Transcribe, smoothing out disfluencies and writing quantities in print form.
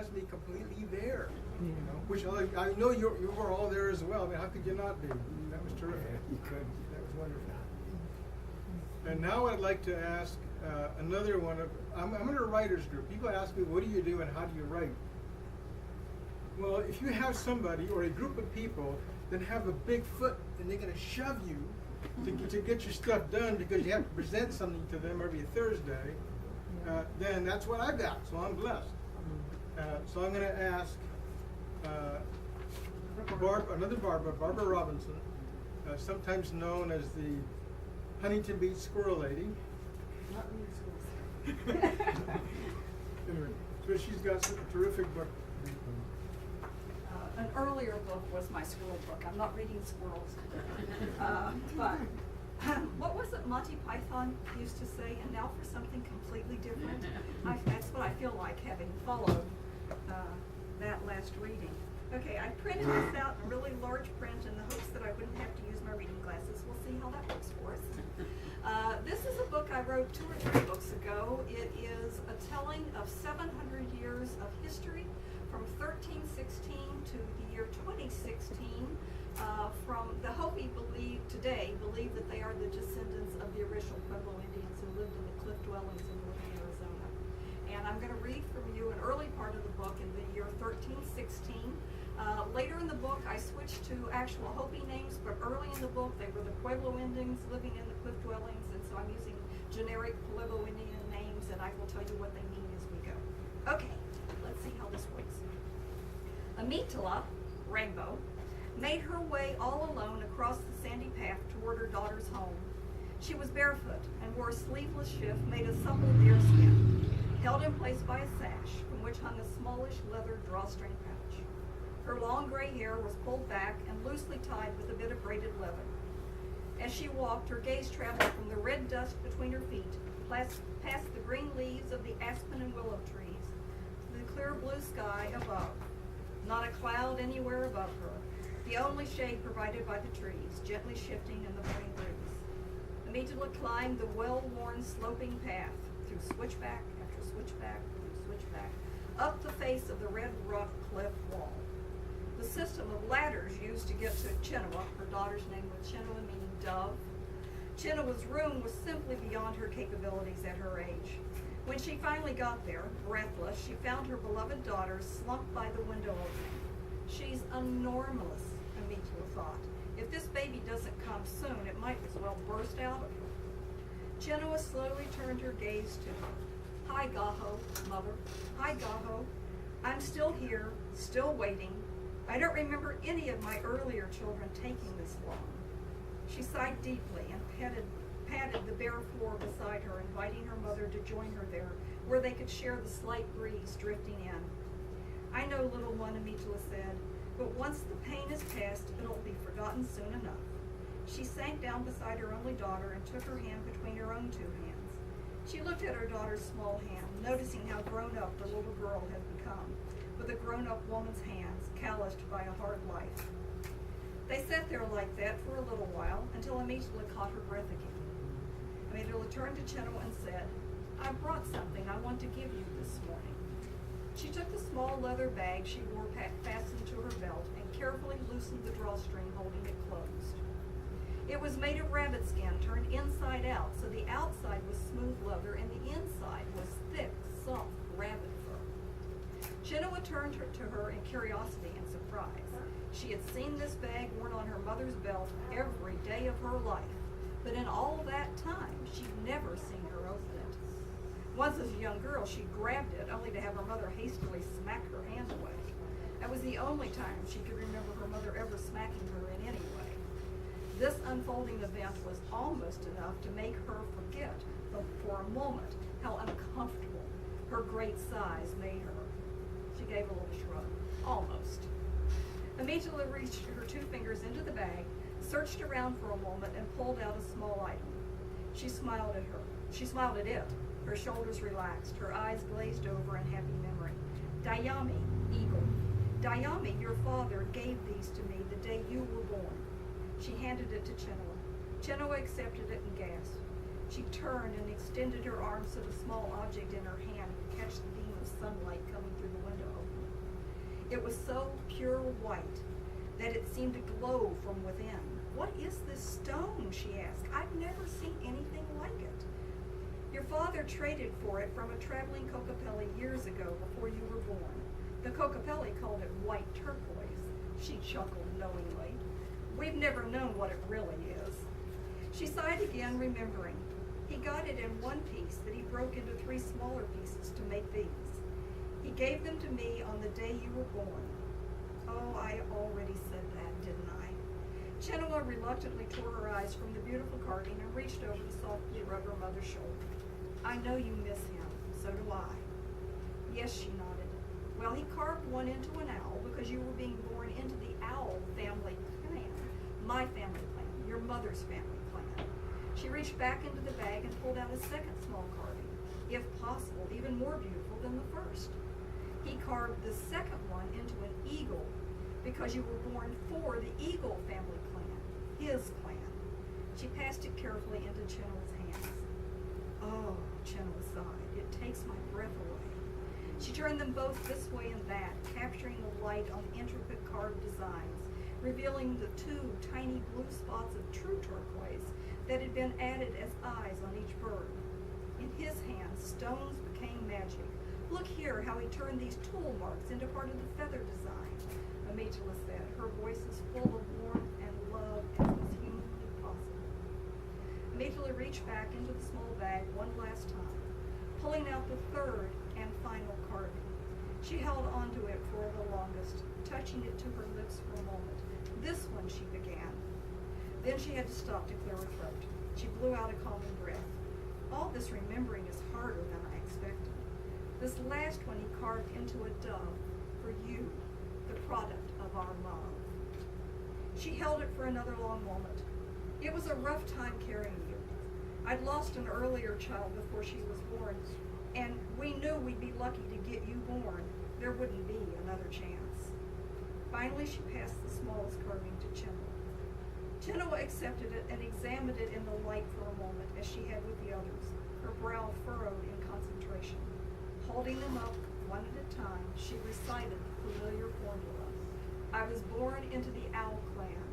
has me completely there. You know, which I know you were all there as well. I mean, how could you not be? That was terrific. You could. That was wonderful. And now I'd like to ask another one. I'm in a writers group. People ask me, what do you do and how do you write? Well, if you have somebody or a group of people that have a big foot and they're going to shove you to get your stuff done because you have to present something to them every Thursday, then that's what I got. So I'm blessed. So I'm going to ask Barbara Robinson, sometimes known as the Huntington Beach Squirrel Lady. Not really squirrels. Anyway, so she's got a terrific book. An earlier book was my squirrel book. I'm not reading squirrels. But what was it Monty Python used to say? And now for something completely different. That's what I feel like having followed that last reading. Okay, I printed this out in really large print in the hopes that I wouldn't have to use my reading glasses. We'll see how that works for us. This is a book I wrote 2 or 3 books ago. It is a telling of 700 years of history from 1316 to the year 2016. From the Hopi believe that they are the descendants of the original Pueblo Indians who lived in the cliff dwellings in northern Arizona. And I'm going to read from you an early part of the book in the year 1316. Later in the book, I switched to actual Hopi names, but early in the book, they were the Pueblo Indians living in the cliff dwellings, and so I'm using generic Pueblo Indian names, and I will tell you what they mean as we go. Okay, let's see how this works. Amitala, Rainbow, made her way all alone across the sandy path toward her daughter's home. She was barefoot and wore a sleeveless shift made of supple deerskin, held in place by a sash from which hung a smallish leather drawstring pouch. Her long gray hair was pulled back and loosely tied with a bit of braided leather. As she walked, her gaze traveled from the red dust between her feet, past the green leaves of the aspen and willow trees, to the clear blue sky above. Not a cloud anywhere above her, the only shade provided by the trees, gently shifting in the morning breeze. Amitala climbed the well-worn sloping path, through switchback after switchback through switchback, up the face of the red rock cliff wall. The system of ladders used to get to Chenoa, her daughter's name was Chenoa, meaning dove. Chenoa's room was simply beyond her capabilities at her age. When she finally got there, breathless, she found her beloved daughter slumped by the window opening. She's enormous, Amitala thought. If this baby doesn't come soon, it might as well burst out of her. Chenoa slowly turned her gaze to her. Hi, Gaho, mother. Hi, Gaho. I'm still here, still waiting. I don't remember any of my earlier children taking this long. She sighed deeply and patted the bare floor beside her, inviting her mother to join her there, where they could share the slight breeze drifting in. I know, little one, Amitala said, but once the pain is past, it'll be forgotten soon enough. She sank down beside her only daughter and took her hand between her own 2 hands. She looked at her daughter's small hand, noticing how grown up the little girl had become, with a grown-up woman's hands, calloused by a hard life. They sat there like that for a little while, until Amitala caught her breath again. Amitala turned to Chenoa and said, I brought something I want to give you this morning. She took the small leather bag she wore fastened to her belt and carefully loosened the drawstring holding it closed. It was made of rabbit skin turned inside out, so the outside was smooth leather and the inside was thick, soft rabbit fur. Chenoa turned to her in curiosity and surprise. She had seen this bag worn on her mother's belt every day of her life, but in all that time, she'd never seen her open it. Once as a young girl, she grabbed it, only to have her mother hastily smack her hand away. That was the only time she could remember her mother ever smacking her in any way. This unfolding event was almost enough to make her forget, for a moment, how uncomfortable her great size made her. She gave a little shrug. Almost. Amitala reached her 2 fingers into the bag, searched around for a moment, and pulled out a small item. She smiled at her. She smiled at it. Her shoulders relaxed, her eyes glazed over in happy memory. Dayami, eagle. Dayami, your father, gave these to me the day you were born. She handed it to Chenoa. Chenoa accepted it and gasped. She turned and extended her arms so the small object in her hand would catch the beam of sunlight coming through the window opening. It was so pure white that it seemed to glow from within. "What is this stone?" she asked. "I've never seen anything like it." "Your father traded for it from a traveling Kokopelli years ago before you were born. The Kokopelli called it white turquoise." She chuckled knowingly. "We've never known what it really is." She sighed again, remembering. "He got it in one piece that he broke into 3 smaller pieces to make these. He gave them to me on the day you were born." Oh, I already said that, didn't I? Chenoa reluctantly tore her eyes from the beautiful carving and reached over to softly rub her mother's shoulder. "I know you miss him. So do I." "Yes," she nodded. "Well, he carved one into an owl because you were being born into the owl family clan. My family clan, your mother's family clan." She reached back into the bag and pulled out a second small carving, if possible, even more beautiful than the first. "He carved the second one into an eagle because you were born for the eagle family clan, his clan." She passed it carefully into Chenoa's hands. "Oh," Chenoa sighed, "it takes my breath away." She turned them both this way and that, capturing the light on the intricate carved designs, revealing the 2 tiny blue spots of true turquoise that had been added as eyes on each bird. In his hands, stones became magic. "Look here how he turned these tool marks into part of the feather design," Amitala said, her voice as full of warmth and love as was humanly possible. Amitala reached back into the small bag one last time, pulling out the 3rd and final carving. She held onto it for the longest, touching it to her lips for a moment. "This one," she began. Then she had to stop to clear her throat. She blew out a calming breath. "All this remembering is harder than I expected. This last one he carved into a dove for you, the product of our love." She held it for another long moment. "It was a rough time carrying you. I'd lost an earlier child before she was born, and we knew we'd be lucky to get you born. There wouldn't be another chance." Finally, she passed the smallest carving to Chenoa. Chenoa accepted it and examined it in the light for a moment, as she had with the others, her brow furrowed in concentration. Holding them up one at a time, she recited the familiar formula. "I was born into the owl clan.